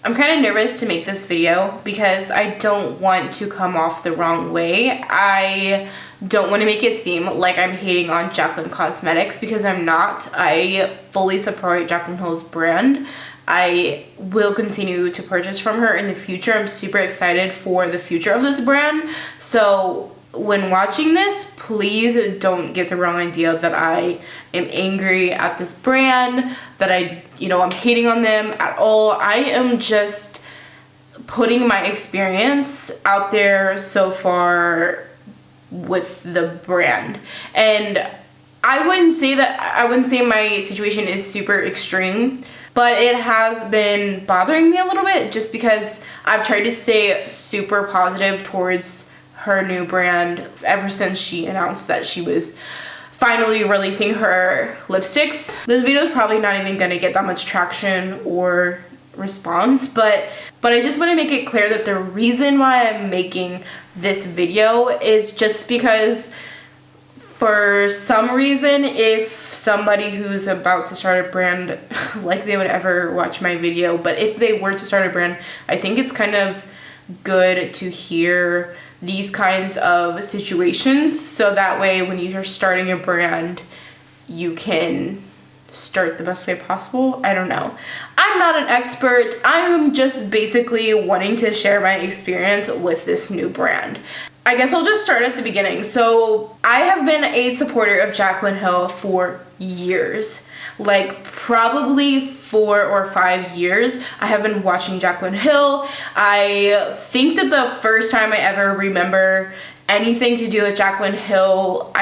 I'm kind of nervous to make this video because I don't want to come off the wrong way. I don't want to make it seem like I'm hating on Jaclyn Cosmetics, because I'm not. I fully support Jaclyn Hill's brand. I will continue to purchase from her in the future. I'm super excited for the future of this brand. So when watching this, please don't get the wrong idea that I am angry at this brand, that I'm hating on them at all. I am just putting my experience out there so far with the brand. And I wouldn't say my situation is super extreme, but it has been bothering me a little bit, just because I've tried to stay super positive towards her new brand ever since she announced that she was finally releasing her lipsticks. This video is probably not even gonna get that much traction or response, but I just want to make it clear that the reason why I'm making this video is just because for some reason, if somebody who's about to start a brand, like they would ever watch my video, but if they were to start a brand, I think it's kind of good to hear these kinds of situations, so that way when you're starting a brand, you can start the best way possible. I don't know. I'm not an expert. I'm just basically wanting to share my experience with this new brand. I guess I'll just start at the beginning. So I have been a supporter of Jaclyn Hill for years. Like probably 4 or 5 years. I have been watching Jaclyn Hill. I think that the first time I ever remember anything to do with Jaclyn Hill,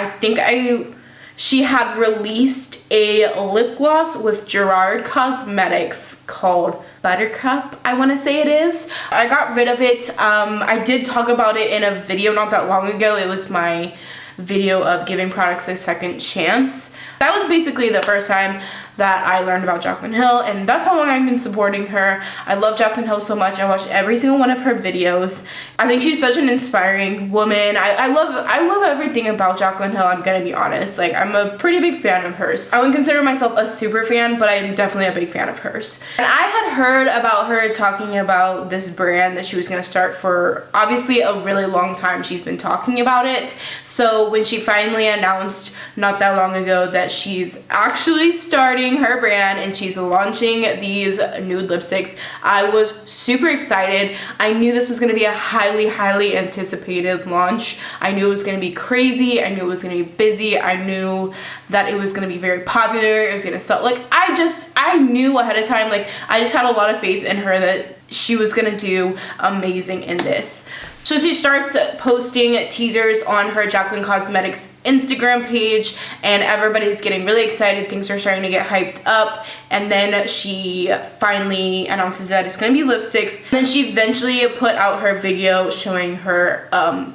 she had released a lip gloss with Jaclyn Cosmetics called Buttercup, I want to say it is. I got rid of it. I did talk about it in a video not that long ago. It was my video of giving products a second chance. That was basically the first time that I learned about Jaclyn Hill, and that's how long I've been supporting her. I love Jaclyn Hill so much. I watch every single one of her videos. I think she's such an inspiring woman. I love everything about Jaclyn Hill, I'm gonna be honest. Like, I'm a pretty big fan of hers. I wouldn't consider myself a super fan, but I'm definitely a big fan of hers. And I had heard about her talking about this brand that she was gonna start for obviously a really long time. She's been talking about it. So when she finally announced not that long ago that she's actually starting her brand and she's launching these nude lipsticks, I was super excited. I knew this was going to be a highly anticipated launch. I knew it was going to be crazy. I knew it was going to be busy. I knew that it was going to be very popular. It was going to sell. Like, I knew ahead of time. Like, I just had a lot of faith in her that she was going to do amazing in this. So she starts posting teasers on her Jaclyn Cosmetics Instagram page, and everybody's getting really excited. Things are starting to get hyped up, and then she finally announces that it's going to be lipsticks. And then she eventually put out her video showing her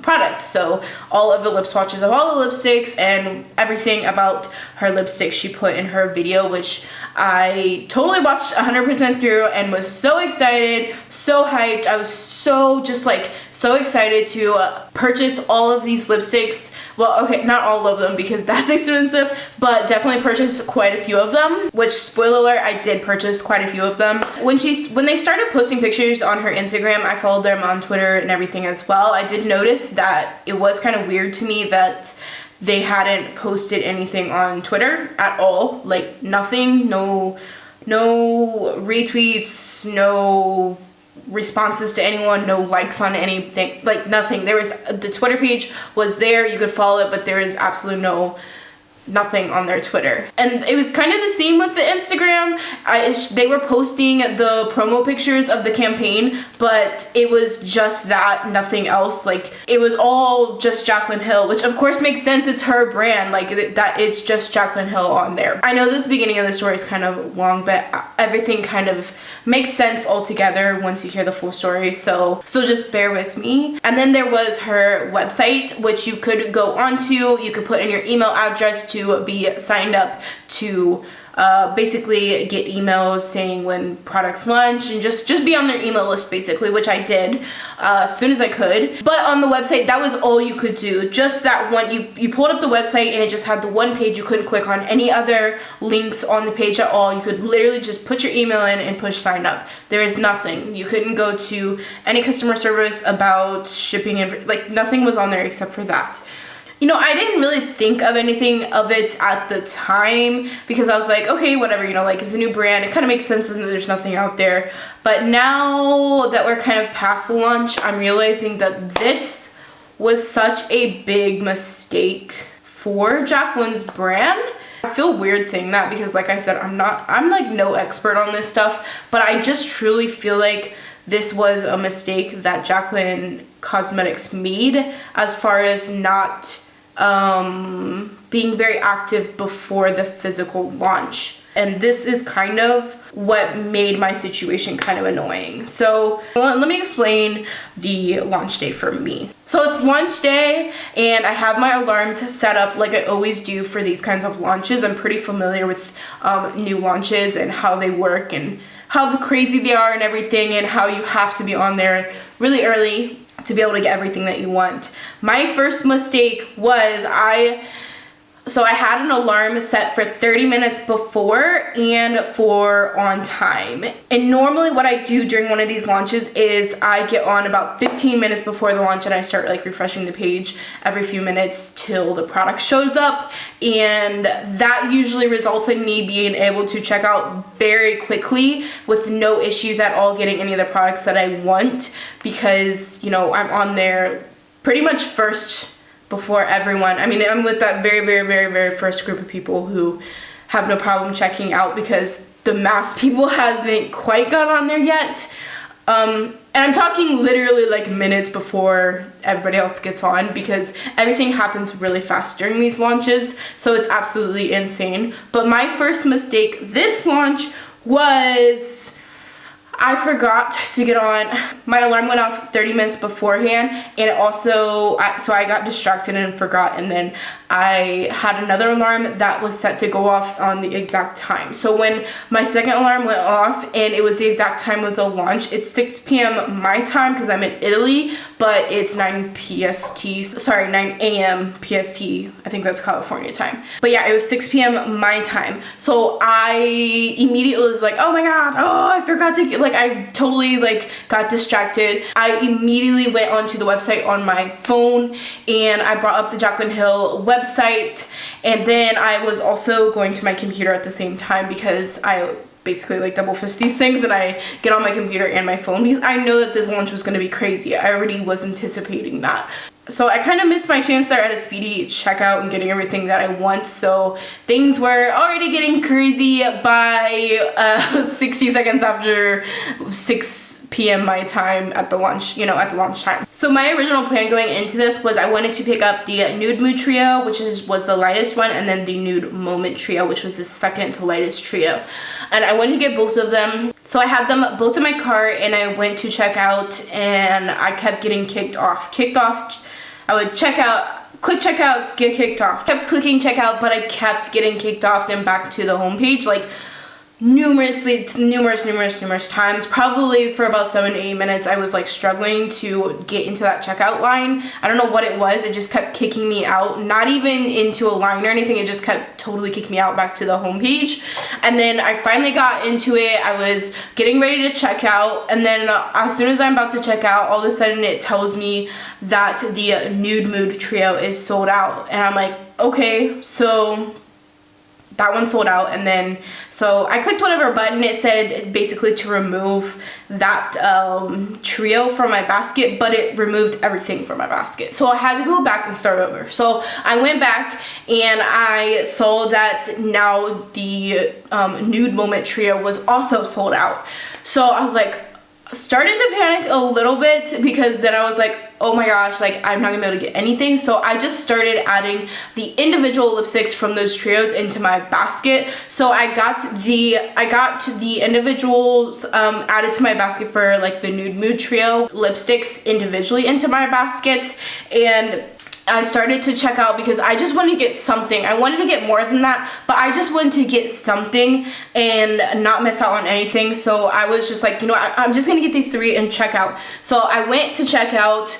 product. So all of the lip swatches of all the lipsticks and everything about her lipstick she put in her video, which I totally watched 100% through and was so excited, so hyped. I was so excited to purchase all of these lipsticks. Well, okay, not all of them because that's expensive, but definitely purchase quite a few of them, which, spoiler alert, I did purchase quite a few of them. When they started posting pictures on her Instagram, I followed them on Twitter and everything as well. I did notice that it was kind of weird to me that they hadn't posted anything on Twitter at all. Like, nothing, no retweets, no responses to anyone, no likes on anything, like nothing. The Twitter page was there, you could follow it, but there is absolutely nothing on their Twitter. And it was kind of the same with the Instagram. They were posting the promo pictures of the campaign, but it was just that, nothing else. Like, it was all just Jaclyn Hill, which of course makes sense. It's her brand, like that. It's just Jaclyn Hill on there. I know this beginning of the story is kind of long, but everything kind of makes sense altogether once you hear the full story, so just bear with me. And then there was her website, which you could go onto. You could put in your email address to be signed up to basically get emails saying when products launch and just be on their email list basically, which I did as soon as I could. But on the website, that was all you could do. Just that one, you pulled up the website and it just had the one page. You couldn't click on any other links on the page at all. You could literally just put your email in and push sign up. There is nothing. You couldn't go to any customer service about shipping and like nothing was on there except for that. You know, I didn't really think of anything of it at the time because I was like, okay, whatever, you know, like it's a new brand. It kind of makes sense that there's nothing out there. But now that we're kind of past the launch, I'm realizing that this was such a big mistake for Jaclyn's brand. I feel weird saying that because like I said, I'm like no expert on this stuff, but I just truly feel like this was a mistake that Jaclyn Cosmetics made as far as not being very active before the physical launch. And this is kind of what made my situation kind of annoying. So let me explain the launch day for me. So it's launch day and I have my alarms set up like I always do for these kinds of launches. I'm pretty familiar with new launches and how they work and how crazy they are and everything, and how you have to be on there really early to be able to get everything that you want. My first mistake was I had an alarm set for 30 minutes before and for on time. And normally what I do during one of these launches is I get on about 15 minutes before the launch and I start like refreshing the page every few minutes till the product shows up. And that usually results in me being able to check out very quickly with no issues at all getting any of the products that I want, because, you know, I'm on there pretty much first before everyone. I mean, I'm with that very first group of people who have no problem checking out because the mass people hasn't quite got on there yet. And I'm talking literally like minutes before everybody else gets on because everything happens really fast during these launches. So it's absolutely insane. But my first mistake this launch was I forgot to get on. My alarm went off 30 minutes beforehand, and also, so I got distracted and forgot, and then I had another alarm that was set to go off on the exact time. So when my second alarm went off and it was the exact time of the launch, it's 6 p.m. my time because I'm in Italy, but it's 9 a.m. PST. I think that's California time. But yeah, it was 6 p.m. my time. So I immediately was like, oh my God, oh, I forgot to get, like, I totally like got distracted. I immediately went onto the website on my phone and I brought up the Jaclyn Hill website, and then I was also going to my computer at the same time because I basically like double fist these things, and I get on my computer and my phone because I know that this launch was going to be crazy. I already was anticipating that. So I kind of missed my chance there at a speedy checkout and getting everything that I want. So things were already getting crazy by 60 seconds after 6 p.m. my time at the launch, at the launch time. So my original plan going into this was I wanted to pick up the Nude Mood Trio, which was the lightest one, and then the Nude Moment Trio, which was the second to lightest trio. And I wanted to get both of them. So I had them both in my cart and I went to check out and I kept getting kicked off. I would check out, click checkout, get kicked off. Kept clicking checkout, but I kept getting kicked off then back to the homepage like numerous times. Probably for about 7 to 8 minutes I was like struggling to get into that checkout line. I don't know what it was, it just kept kicking me out, not even into a line or anything, it just kept totally kicking me out back to the homepage. And then I finally got into it. I was getting ready to check out, and then as soon as I'm about to check out, all of a sudden it tells me that the Nude Mood Trio is sold out, and I'm like, okay, so that one sold out. And then so I clicked whatever button it said basically to remove that trio from my basket, but it removed everything from my basket, so I had to go back and start over. So I went back and I saw that now the Nude Moment Trio was also sold out. So I was like, started to panic a little bit because then I was like, oh my gosh, like I'm not gonna be able to get anything. So I just started adding the individual lipsticks from those trios into my basket. So I got the individuals added to my basket for like the Nude Mood Trio lipsticks individually into my basket, and I started to check out because I just wanted to get something. I wanted to get more than that, but I just wanted to get something and not miss out on anything. So I was just like, you know, I'm just gonna get these 3 and check out. So I went to check out,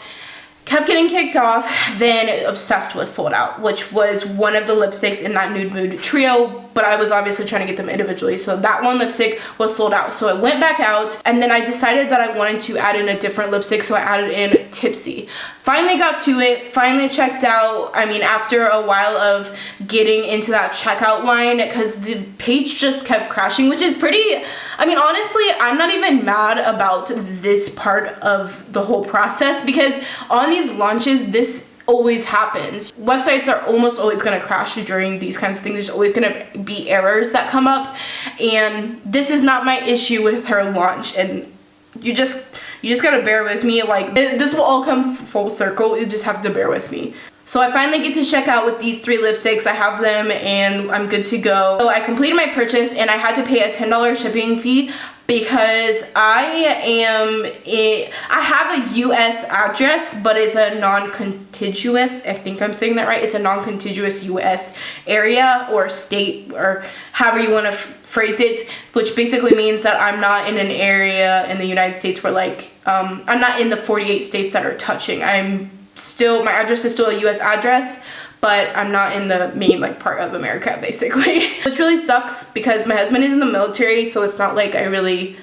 kept getting kicked off, then Obsessed was sold out, which was one of the lipsticks in that Nude Mood trio, but I was obviously trying to get them individually, so that one lipstick was sold out. So I went back out, and then I decided that I wanted to add in a different lipstick, so I added in Tipsy. Finally got to it, finally checked out. I mean, after a while of getting into that checkout line, because the page just kept crashing, which is pretty, I mean, honestly, I'm not even mad about this part of the whole process, because on these launches, this always happens. Websites are almost always going to crash during these kinds of things. There's always going to be errors that come up, and this is not my issue with her launch, and you just gotta bear with me. Like, this will all come full circle. You just have to bear with me. So I finally get to check out with these 3 lipsticks. I have them and I'm good to go. So I completed my purchase and I had to pay a $10 shipping fee because I have a US address, but it's a non-contiguous, I think I'm saying that right, it's a non-contiguous US area or state, or however you want to phrase it, which basically means that I'm not in an area in the United States where, like, I'm not in the 48 states that are touching. My address is still a US address, but I'm not in the main, like, part of America, basically. Which really sucks because my husband is in the military, so it's not like I really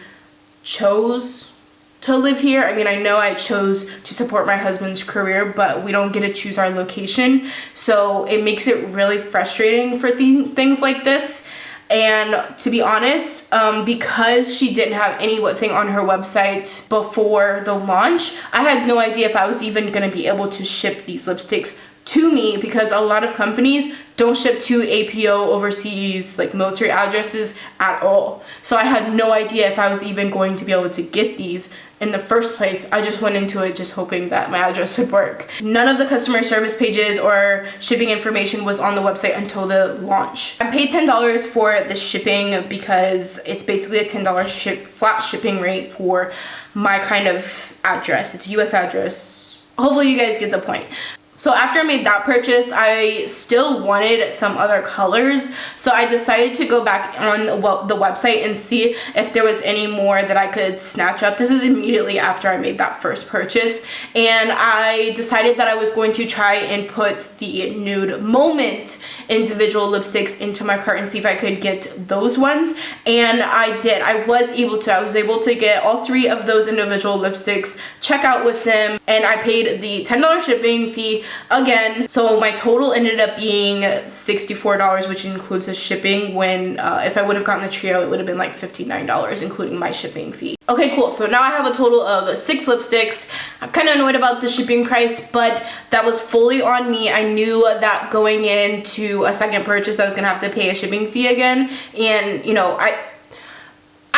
chose to live here. I mean, I know I chose to support my husband's career, but we don't get to choose our location, so it makes it really frustrating for things like this. And to be honest, because she didn't have anything on her website before the launch, I had no idea if I was even going to be able to ship these lipsticks to me, because a lot of companies don't ship to APO overseas, like, military addresses at all. So I had no idea if I was even going to be able to get these in the first place. I just went into it just hoping that my address would work. None of the customer service pages or shipping information was on the website until the launch. I paid $10 for the shipping because it's basically a $10 flat shipping rate for my kind of address. It's a US address. Hopefully you guys get the point. So after I made that purchase, I still wanted some other colors, so I decided to go back on the website and see if there was any more that I could snatch up. This is immediately after I made that first purchase, and I decided that I was going to try and put the Nude Moment individual lipsticks into my cart and see if I could get those ones, and I did. I was able to get all 3 of those individual lipsticks, check out with them, and I paid the $10 shipping fee again. So my total ended up being $64, which includes the shipping, when if I would have gotten the trio, it would have been like $59, including my shipping fee. Okay, cool. So now I have a total of 6 lipsticks. I'm kind of annoyed about the shipping price, but that was fully on me. I knew that going into a second purchase, I was gonna have to pay a shipping fee again, and you know,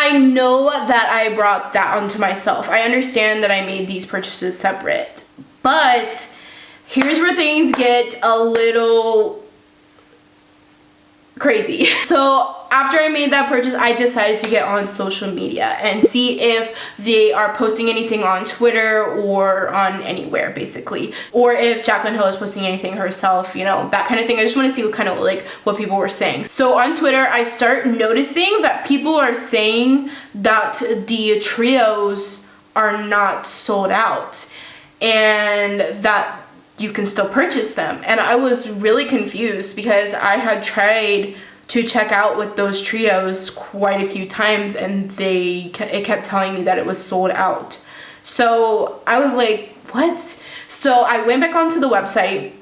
I know that I brought that onto myself. I understand that I made these purchases separate, but here's where things get a little crazy. So after I made that purchase, I decided to get on social media and see if they are posting anything on Twitter or on anywhere, basically, or if Jaclyn Hill is posting anything herself, you know, that kind of thing. I just want to see what people were saying. So on Twitter, I start noticing that people are saying that the trios are not sold out and that you can still purchase them. And I was really confused because I had tried to check out with those trios quite a few times, and it kept telling me that it was sold out. So I was like, what? So I went back onto the website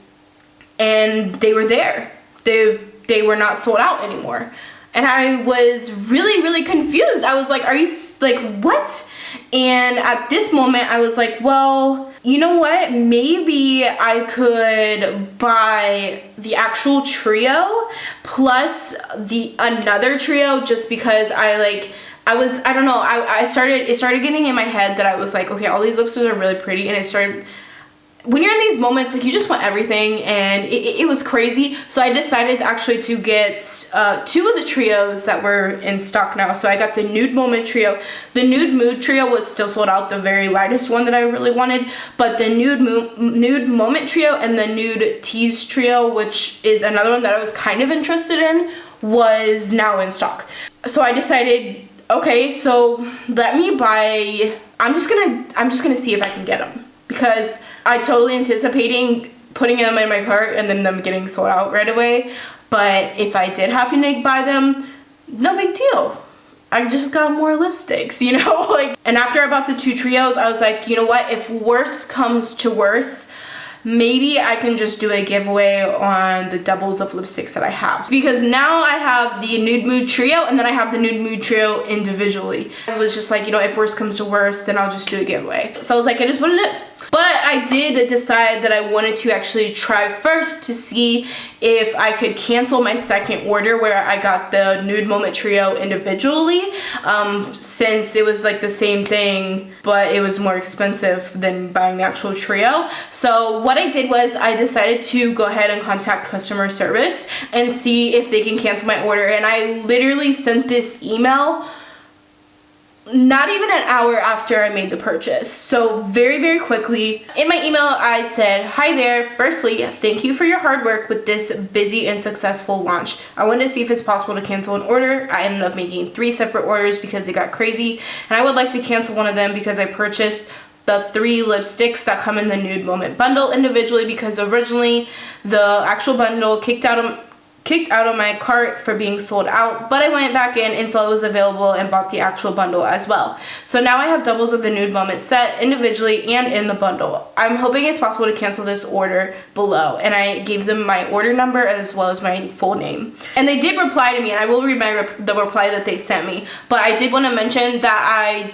and they were there. They were not sold out anymore. And I was really, really confused. I was like, are you, like, what? And at this moment, I was like, well, you know what? Maybe I could buy the actual trio plus another trio, just because I don't know, it started getting in my head that I was like, okay, all these lipsticks are really pretty, and it started when you're in these moments, like, you just want everything, and it was crazy. So I decided actually to get 2 of the trios that were in stock now. So I got the Nude Moment trio. The Nude Mood trio was still sold out, the very lightest one that I really wanted, but the Nude Moment trio and the Nude Tease trio, which is another one that I was kind of interested in, was now in stock. So I decided, okay, so let me buy, I'm just gonna see if I can get them, because I totally anticipating putting them in my cart and then them getting sold out right away. But if I did happen to buy them, no big deal. I just got more lipsticks, you know? Like, and after I bought the 2 trios, I was like, you know what? If worse comes to worse, maybe I can just do a giveaway on the doubles of lipsticks that I have. Because now I have the Nude Mood trio, and then I have the Nude Mood trio individually. It was just like, you know, if worse comes to worse, then I'll just do a giveaway. So I was like, it is what it is. But I did decide that I wanted to actually try first to see if I could cancel my second order where I got the Nude Moment trio individually, since it was like the same thing, but it was more expensive than buying the actual trio. So what I did was I decided to go ahead and contact customer service and see if they can cancel my order. And I literally sent this email not even an hour after I made the purchase. So very, very quickly. In my email, I said, hi there. Firstly, thank you for your hard work with this busy and successful launch. I wanted to see if it's possible to cancel an order. I ended up making 3 separate orders because it got crazy. And I would like to cancel one of them because I purchased the 3 lipsticks that come in the Nude Moment bundle individually, because originally the actual bundle kicked out of my cart for being sold out, but I went back in and saw it was available and bought the actual bundle as well. So now I have doubles of the Nude Moment set individually and in the bundle. I'm hoping it's possible to cancel this order below, and I gave them my order number as well as my full name. And they did reply to me, and I will read the reply that they sent me, but I did want to mention that I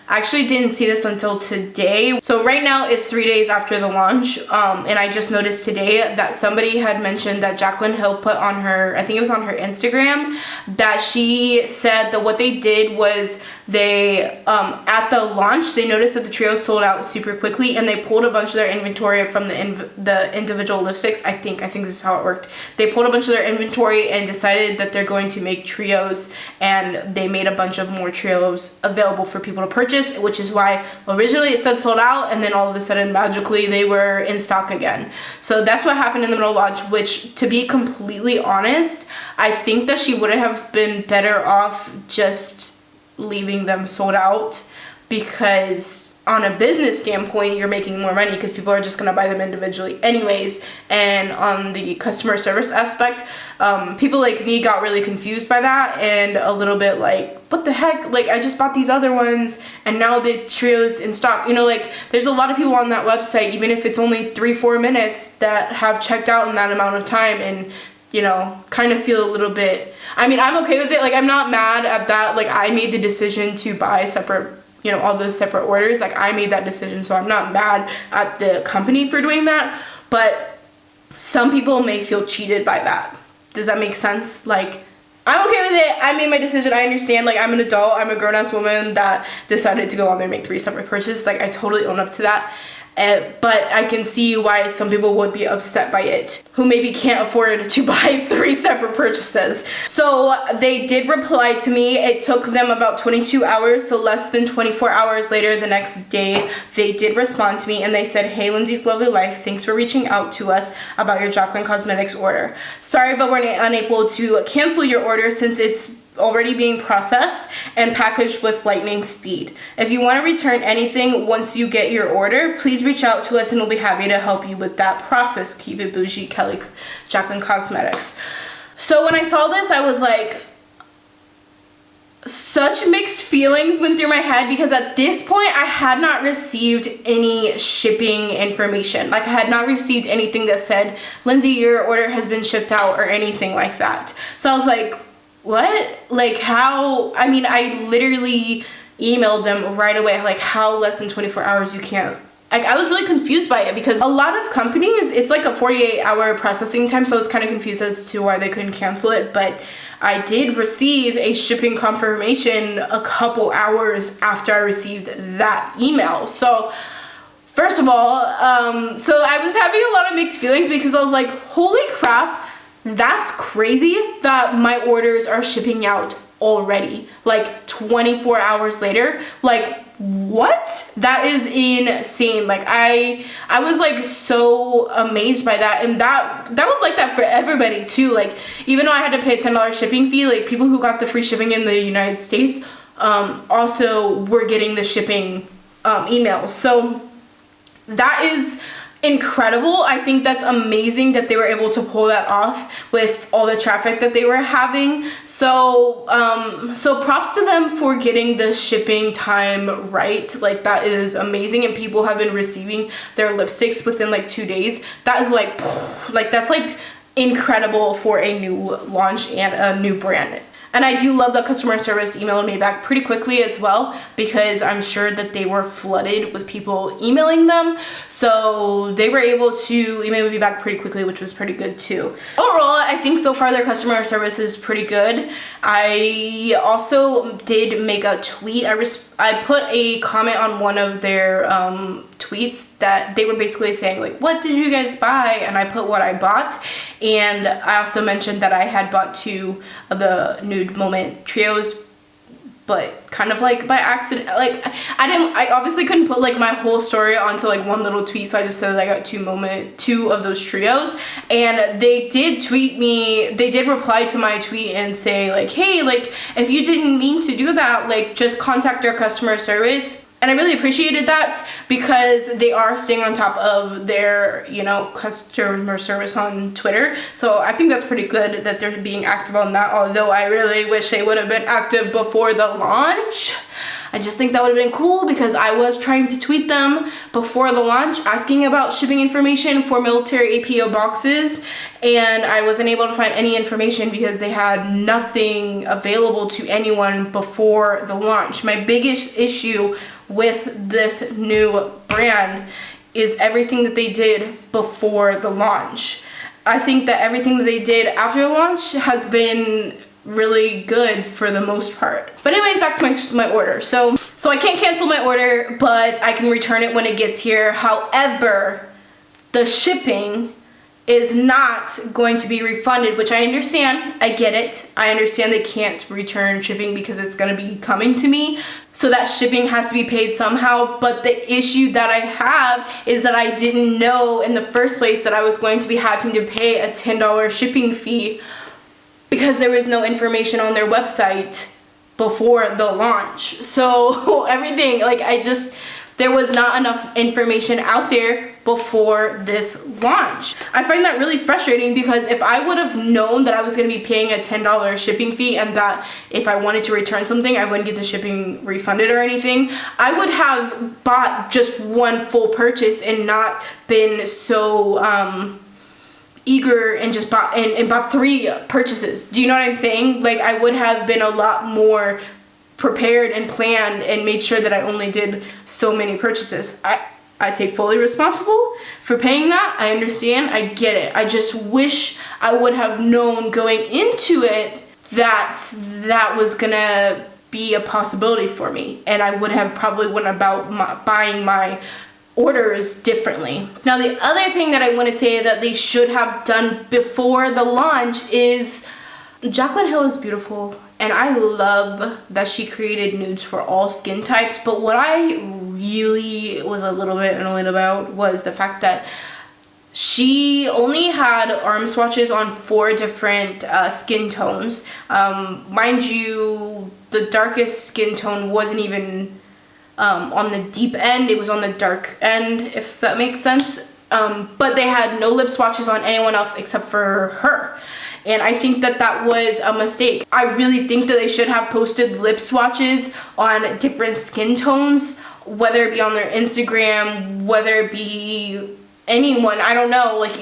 actually didn't see this until today. So right now it's 3 days after the launch, and I just noticed today that somebody had mentioned that Jaclyn Hill put on her, I think it was on her Instagram, that she said that what they did was they, at the launch, they noticed that the trio sold out super quickly, and they pulled a bunch of their inventory from the individual lipsticks. I think this is how it worked. They pulled a bunch of their inventory and decided that they're going to make trios, and they made a bunch of more trios available for people to purchase, which is why originally it said sold out, and then all of a sudden magically they were in stock again. So that's what happened in the middle of launch, which, to be completely honest, I think that she would have been better off just leaving them sold out, because on a business standpoint you're making more money because people are just going to buy them individually anyways. And on the customer service aspect, people like me got really confused by that and a little bit like, what the heck, like, I just bought these other ones and now the trio's in stock. You know, like, there's a lot of people on that website, even if it's only 3-4 minutes, that have checked out in that amount of time and, you know, kind of feel a little bit, I mean, I'm okay with it. Like, I'm not mad at that. Like, I made the decision to buy separate, you know, all those separate orders. Like, I made that decision, so I'm not mad at the company for doing that. But some people may feel cheated by that. Does that make sense? Like, I'm okay with it. I made my decision. I understand. Like, I'm an adult. I'm a grown-ass woman that decided to go on there and make 3 separate purchases. Like, I totally own up to that. But I can see why some people would be upset by it, who maybe can't afford to buy 3 separate purchases. So they did reply to me. It took them about 22 hours, so less than 24 hours later the next day, they did respond to me and they said, hey, Lindsay's Lovely Life, thanks for reaching out to us about your Jaclyn Cosmetics order. Sorry, but we're unable to cancel your order since it's already being processed and packaged with lightning speed. If you want to return anything once you get your order, please reach out to us and we'll be happy to help you with that process. Keep it bougie, Kelly, Jaclyn Cosmetics. So when I saw this, I was like, such mixed feelings went through my head, because at this point I had not received any shipping information. Like, I had not received anything that said, Lindsay, your order has been shipped out, or anything like that. So I was like, what? Like, how? I mean, I literally emailed them right away, like, how less than 24 hours you can't. Like, I was really confused by it, because a lot of companies, it's like a 48-hour processing time, so I was kind of confused as to why they couldn't cancel it. But I did receive a shipping confirmation a couple hours after I received that email. So First of all, so I was having a lot of mixed feelings because I was like, holy crap, that's crazy that my orders are shipping out already, like 24 hours later. Like, what? That is insane. Like, I was like so amazed by that, and that was like that for everybody too. Like, even though I had to pay a $10 shipping fee, like people who got the free shipping in the United States also were getting the shipping emails. So that is incredible. I think that's amazing that they were able to pull that off with all the traffic that they were having. So so props to them for getting the shipping time right. Like, that is amazing, and people have been receiving their lipsticks within like 2 days. That is like that's like incredible for a new launch and a new brand. And I do love that customer service emailed me back pretty quickly as well, because I'm sure that they were flooded with people emailing them. So they were able to email me back pretty quickly, which was pretty good too. Overall, I think so far their customer service is pretty good. I also did make a tweet. I put a comment on one of their tweets that they were basically saying like, what did you guys buy? And I put what I bought, and I also mentioned that I had bought 2 of the Nude Moment trios, but kind of like by accident. Like, I obviously couldn't put like my whole story onto like one little tweet, so I just said that I got 2 of those trios. And they did tweet me, they did reply to my tweet and say like, hey, like if you didn't mean to do that, like just contact our customer service. And I really appreciated that, because they are staying on top of their, you know, customer service on Twitter. So I think that's pretty good that they're being active on that, although I really wish they would have been active before the launch. I just think that would have been cool, because I was trying to tweet them before the launch asking about shipping information for military APO boxes, and I wasn't able to find any information because they had nothing available to anyone before the launch. My biggest issue with this new brand is everything that they did before the launch. I think that everything that they did after the launch has been really good for the most part. But anyways, back to my order. So I can't cancel my order, but I can return it when it gets here. However, the shipping is not going to be refunded, which I understand. I get it. I understand they can't return shipping because it's going to be coming to me. So that shipping has to be paid somehow. But the issue that I have is that I didn't know in the first place that I was going to be having to pay a $10 shipping fee, because there was no information on their website before the launch. So everything, like there was not enough information out there before this launch. I find that really frustrating, because if I would have known that I was going to be paying a $10 shipping fee, and that if I wanted to return something I wouldn't get the shipping refunded or anything, I would have bought just one full purchase and not been so eager and just bought 3 purchases. Do you know what I'm saying? Like, I would have been a lot more prepared and planned and made sure that I only did so many purchases. I take fully responsible for paying that. I understand. I get it. I just wish I would have known going into it that that was gonna be a possibility for me, and I would have probably went about buying my orders differently. Now, the other thing that I want to say that they should have done before the launch is Jaclyn Hill is beautiful, and I love that she created nudes for all skin types, but what I really was a little bit annoyed about was the fact that she only had arm swatches on 4 different skin tones. Mind you, the darkest skin tone wasn't even on the deep end, it was on the dark end, if that makes sense. But they had no lip swatches on anyone else except for her. And I think that that was a mistake. I really think that they should have posted lip swatches on different skin tones, whether it be on their Instagram, whether it be anyone. I don't know, like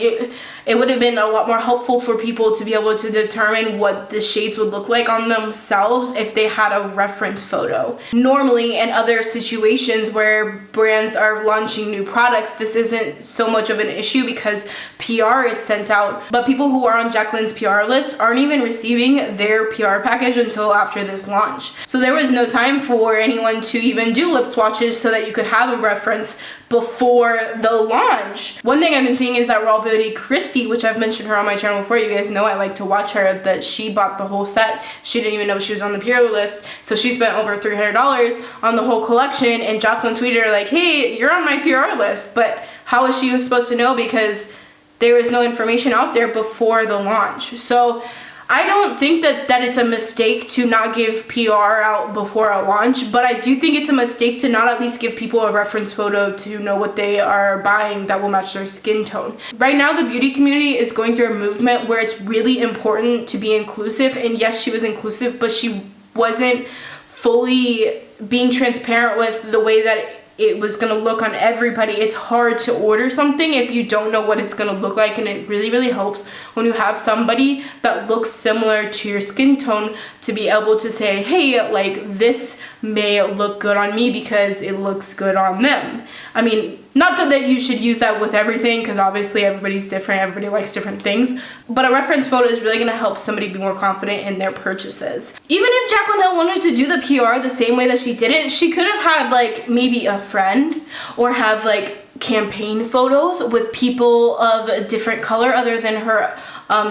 it would have been a lot more helpful for people to be able to determine what the shades would look like on themselves if they had a reference photo. Normally in other situations where brands are launching new products, this isn't so much of an issue because PR is sent out, but people who are on Jaclyn's PR list aren't even receiving their PR package until after this launch. So there was no time for anyone to even do lip swatches so that you could have a reference before the launch. One thing I've been seeing is that Raw Beauty Christy, which I've mentioned her on my channel before, you guys know I like to watch her, that she bought the whole set. She didn't even know she was on the PR list, so she spent over $300 on the whole collection, and Jaclyn tweeted her like, hey, you're on my PR list. But how is she supposed to know, because there was no information out there before the launch? So I don't think that it's a mistake to not give PR out before a launch, but I do think it's a mistake to not at least give people a reference photo to know what they are buying that will match their skin tone. Right now, the beauty community is going through a movement where it's really important to be inclusive, and yes, she was inclusive, but she wasn't fully being transparent with the way that it was gonna look on everybody. It's hard to order something if you don't know what it's gonna look like, and it really helps when you have somebody that looks similar to your skin tone to be able to say, hey, like, this may look good on me because it looks good on them. I mean, not that you should use that with everything, because obviously everybody's different, everybody likes different things, but a reference photo is really going to help somebody be more confident in their purchases. Even if Jaclyn Hill wanted to do the PR the same way that she did it, she could have had like maybe a friend or have like campaign photos with people of a different color other than her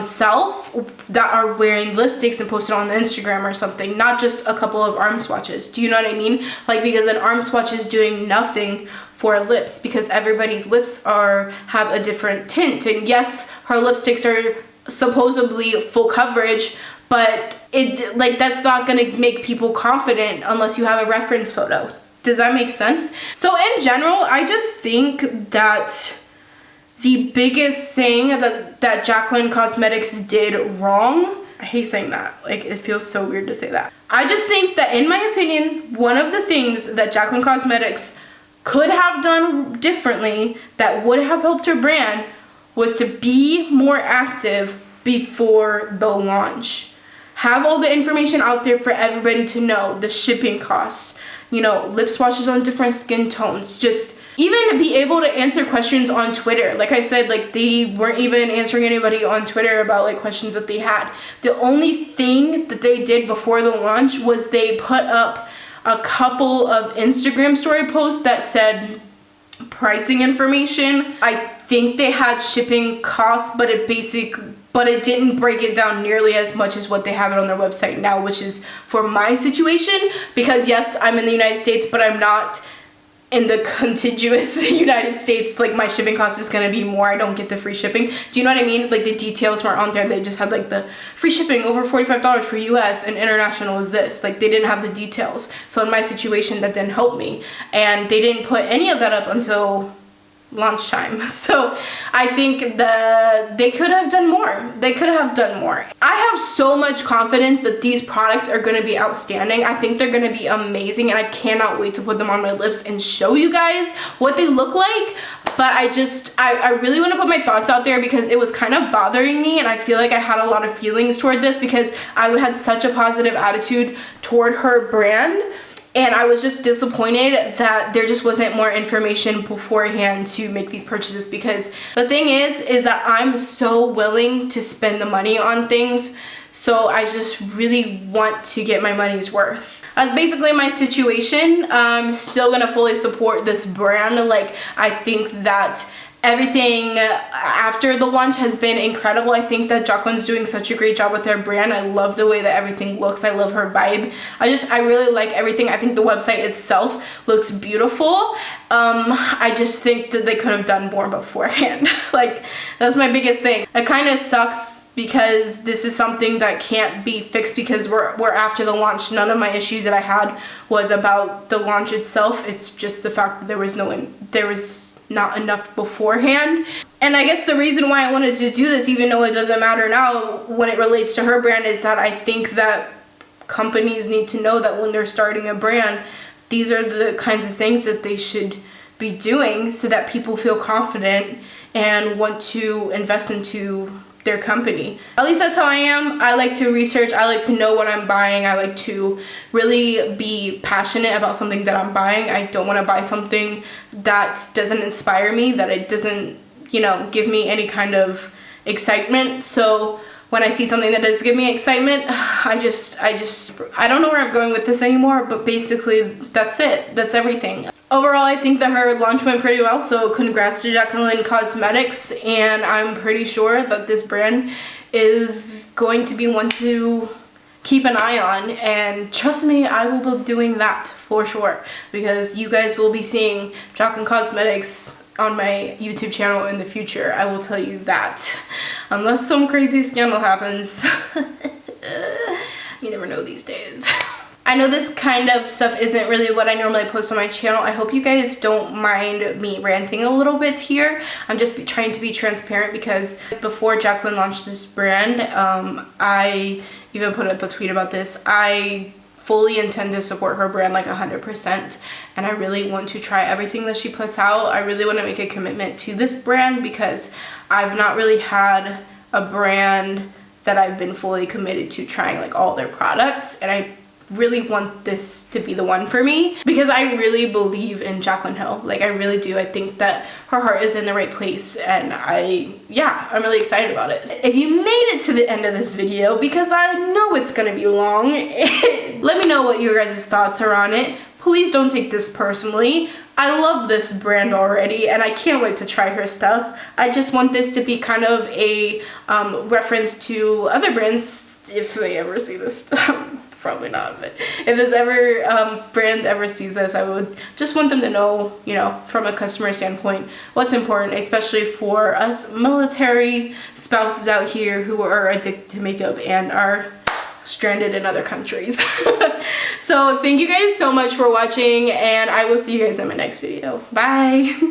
self that are wearing lipsticks and post it on Instagram or something, not just a couple of arm swatches. Do you know what I mean? Like, because an arm swatch is doing nothing for lips, because everybody's lips have a different tint, and yes, her lipsticks are supposedly full coverage, but that's not gonna make people confident unless you have a reference photo. Does that make sense? So in general, I just think that the biggest thing that Jaclyn Cosmetics did wrong, I hate saying that, like, it feels so weird to say that. I just think that, in my opinion, one of the things that Jaclyn Cosmetics could have done differently that would have helped her brand was to be more active before the launch. Have all the information out there for everybody to know, the shipping costs, you know, lip swatches on different skin tones, just even be able to answer questions on Twitter. Like I said, like, they weren't even answering anybody on Twitter about like questions that they had. The only thing that they did before the launch was they put up a couple of Instagram story posts that said pricing information. I think they had shipping costs, but it didn't break it down nearly as much as what they have it on their website now, which is for my situation, because yes, I'm in the United States, but I'm not in the contiguous United States. Like, my shipping cost is gonna be more. I don't get the free shipping. Do you know what I mean? Like, the details weren't on there. They just had like the free shipping over $45 for US, and international is this. Like, they didn't have the details. So in my situation, that didn't help me, and they didn't put any of that up until launch time. So I think that they could have done more. They could have done more. I have so much confidence that these products are going to be outstanding. I think they're going to be amazing, and I cannot wait to put them on my lips and show you guys what they look like. But I really want to put my thoughts out there, because it was kind of bothering me, and I feel like I had a lot of feelings toward this because I had such a positive attitude toward her brand. And I was just disappointed that there just wasn't more information beforehand to make these purchases, because the thing is that I'm so willing to spend the money on things, so I just really want to get my money's worth. That's basically my situation. I'm still gonna fully support this brand. Like, I think that everything after the launch has been incredible. I think that Jaclyn's doing such a great job with her brand. I love the way that everything looks. I love her vibe. I really like everything. I think the website itself looks beautiful. I just think that they could have done more beforehand. Like, that's my biggest thing. It kind of sucks because this is something that can't be fixed because we're after the launch. None of my issues that I had was about the launch itself. It's just the fact that there was not enough beforehand. And I guess the reason why I wanted to do this, even though it doesn't matter now when it relates to her brand, is that I think that companies need to know that when they're starting a brand, these are the kinds of things that they should be doing so that people feel confident and want to invest into their company. At least that's how I am. I like to research. I like to know what I'm buying. I like to really be passionate about something that I'm buying. I don't want to buy something that doesn't inspire me, that it doesn't, you know, give me any kind of excitement. So when I see something that does give me excitement, I don't know where I'm going with this anymore, but basically that's it. That's everything. Overall, I think that her launch went pretty well, so congrats to Jaclyn Cosmetics, and I'm pretty sure that this brand is going to be one to keep an eye on, and trust me, I will be doing that for sure, because you guys will be seeing Jaclyn Cosmetics on my YouTube channel in the future. I will tell you that, unless some crazy scandal happens. You never know these days. I know this kind of stuff isn't really what I normally post on my channel. I hope you guys don't mind me ranting a little bit here. I'm just trying to be transparent, because before Jaclyn launched this brand, I even put up a tweet about this. I fully intend to support her brand like 100%, and I really want to try everything that she puts out. I really want to make a commitment to this brand, because I've not really had a brand that I've been fully committed to trying like all their products, and I really want this to be the one for me, because I really believe in Jaclyn Hill. Like, I really do. I think that her heart is in the right place, and I'm really excited about it. If you made it to the end of this video, because I know it's gonna be long, let me know what your guys' thoughts are on it. Please don't take this personally. I love this brand already, and I can't wait to try her stuff. I just want this to be kind of a reference to other brands if they ever see this. Probably not, but if this brand ever sees this, I would just want them to know, you know, from a customer standpoint, what's important, especially for us military spouses out here who are addicted to makeup and are stranded in other countries. So thank you guys so much for watching, and I will see you guys in my next video. Bye.